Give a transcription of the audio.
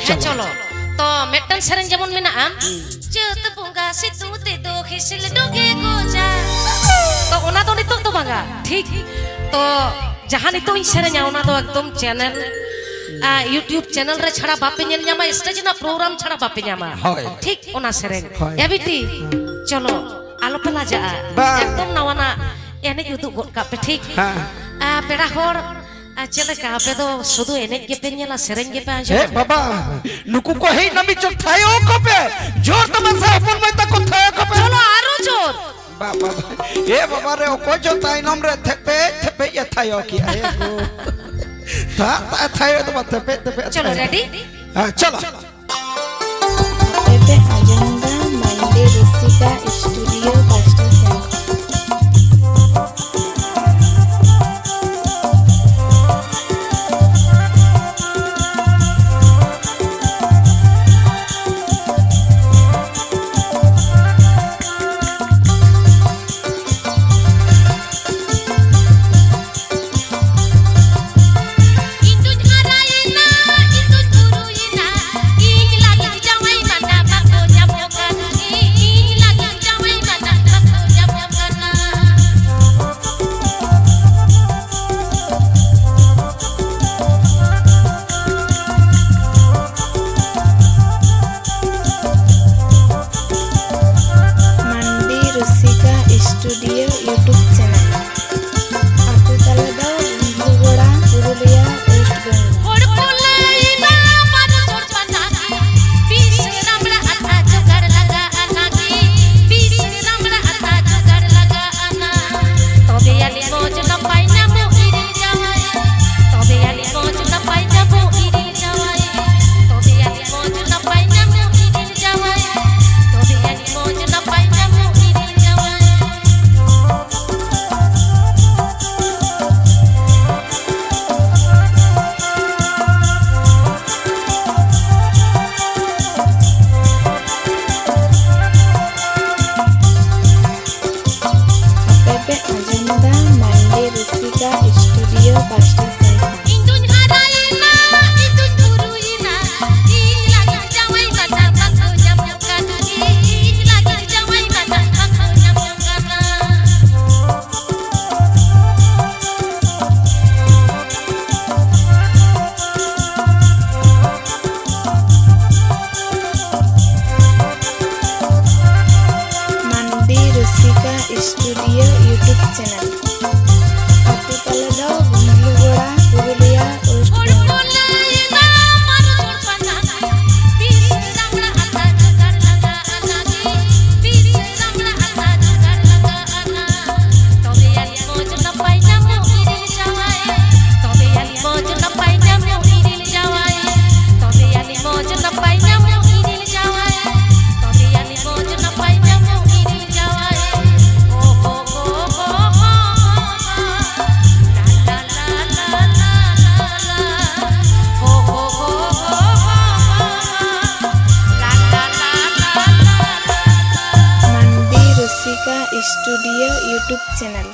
হ্যাঁ চলো তো মেট্টান সেরেন যেমন মেনাআ চৈত বঙ্গা সিতুং তে দো খিসিল ডুগে গোজা তো ওনা তো নিতং তো বাঙ্গা ঠিক তো jahan itu serenya ona do ekdom channel YouTube channel re chhara bape nyel nyama stage na program chhara bape nyama ঠিক ona sereng ebiti cholo alo pela ja ekdom nawana ene uduk god kape ঠিক pera hor chele ka ape do sudu enek gepe nyela sereng gepe anjo baba nuku ko hei nami chok thayo kape jor tamasa apon mai ta ko thayo kape cholo aro jor baba e baba re ko jo tai nom re thepe ya thayo ki aye ta thayo to tepe cholo ready chalo Pepe Agenda Monday Rusika Studio Pastor Center. Studio YouTube channel. Aku Talada, Bulugoda, Purulia, West Bengal. Agenda Monday Rusika Studio Pastor Center. Monday Rusika Studio YouTube channel. Aku Talada, Bulugoda, Purulia, West Bengal. Monday Rusika Studio YouTube channel.